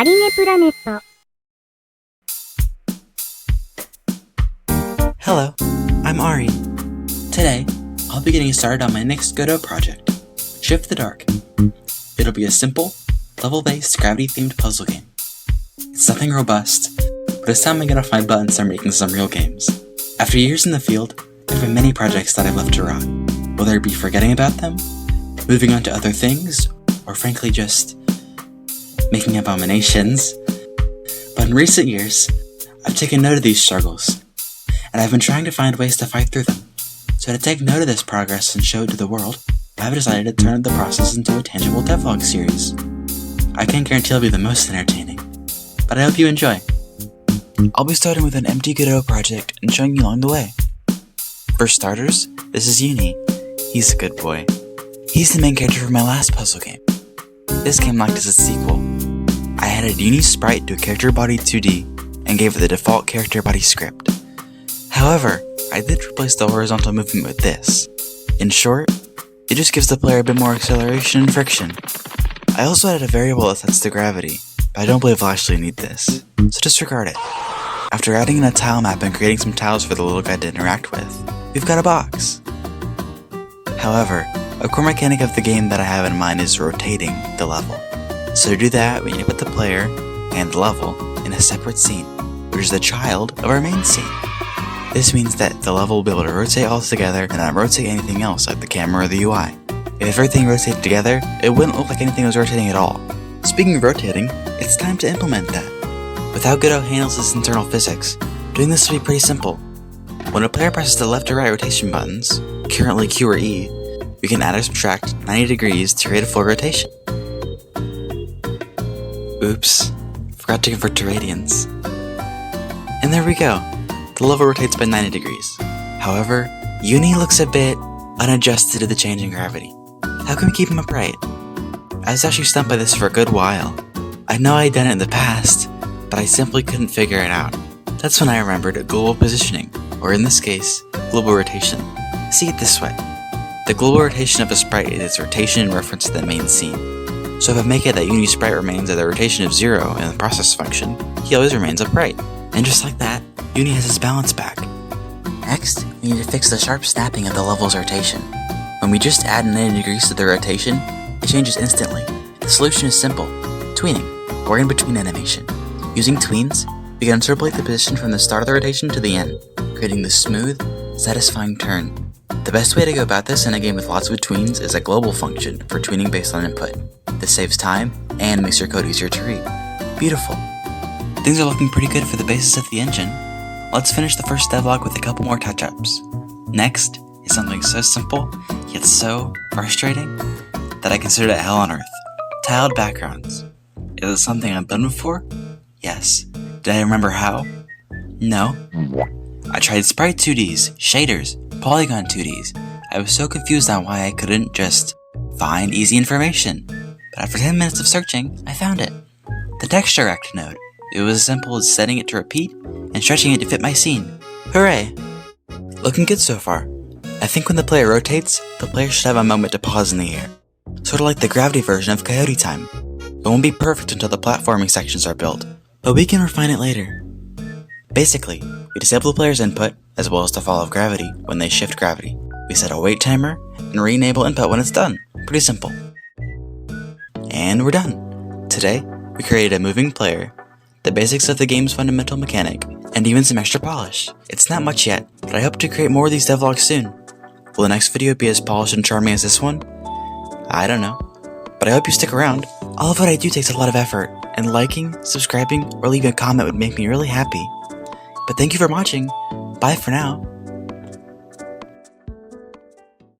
アリネプラネット。 Hello, I'm Arine. Today, I'll be getting started on my next Godot project, Shift the Dark. It'll be a simple, level-based, gravity-themed puzzle game. It's nothing robust, but it's time I get off my butt and start making some real games. After years in the field, there have been many projects that I've left to rot, whether it be forgetting about them, moving on to other things, or frankly just making abominations. But in recent years, I've taken note of these struggles, and I've been trying to find ways to fight through them. So to take note of this progress and show it to the world, I've decided to turn the process into a tangible devlog series. I can't guarantee it'll be the most entertaining, but I hope you enjoy. I'll be starting with an empty Godot project and showing you along the way. For starters, this is Uni. He's a good boy. He's the main character for my last puzzle game. This came locked as a sequel. I added Uni's sprite to a character body 2D and gave it the default character body script. However, I did replace the horizontal movement with this. In short, it just gives the player a bit more acceleration and friction. I also added a variable that sets the gravity, but I don't believe I'll actually need this, so disregard it. After adding in a tile map and creating some tiles for the little guy to interact with, we've got a box. However, a core mechanic of the game that I have in mind is rotating the level. So to do that, we need to put the player and the level in a separate scene, which is the child of our main scene. This means that the level will be able to rotate all together and not rotate anything else like the camera or the UI. If everything rotated together, it wouldn't look like anything was rotating at all. Speaking of rotating, it's time to implement that. With how Godot handles its internal physics, doing this will be pretty simple. When a player presses the left or right rotation buttons, currently Q or E, we can add or subtract 90 degrees to create a full rotation. Oops, forgot to convert to radians. And there we go, the level rotates by 90 degrees. However, Uni looks a bit unadjusted to the change in gravity. How can we keep him upright? I was actually stumped by this for a good while. I know I'd done it in the past, but I simply couldn't figure it out. That's when I remembered global positioning, or in this case, global rotation. See it this way. The global rotation of a sprite is its rotation in reference to the main scene. So if I make it that Uni's sprite remains at the rotation of 0 in the process function, he always remains upright. And just like that, Uni has his balance back. Next, we need to fix the sharp snapping of the level's rotation. When we just add 90 degrees to the rotation, it changes instantly. The solution is simple: tweening, or in-between animation. Using tweens, we can interpolate the position from the start of the rotation to the end, creating this smooth, satisfying turn. The best way to go about this in a game with lots of tweens is a global function for tweening based on input. This saves time and makes your code easier to read. Beautiful. Things are looking pretty good for the basis of the engine. Let's finish the first devlog with a couple more touch-ups. Next is something so simple, yet so frustrating, that I consider it hell on earth. Tiled backgrounds. Is it something I've done before? Yes. Did I remember how? No. I tried Sprite 2Ds, shaders, Polygon 2Ds. I was so confused on why I couldn't just find easy information. But after 10 minutes of searching, I found it. The texture rect node. It was as simple as setting it to repeat and stretching it to fit my scene. Hooray! Looking good so far. I think when the player rotates, the player should have a moment to pause in the air. Sort of like the gravity version of Coyote Time. It won't be perfect until the platforming sections are built, but we can refine it later. Basically, we disable the player's input, as well as the fall of gravity when they shift gravity. We set a wait timer, and re-enable input when it's done. Pretty simple. And we're done. Today, we created a moving player, the basics of the game's fundamental mechanic, and even some extra polish. It's not much yet, but I hope to create more of these devlogs soon. Will the next video be as polished and charming as this one? I don't know. But I hope you stick around. All of what I do takes a lot of effort, and liking, subscribing, or leaving a comment would make me really happy. But thank you for watching. Bye for now.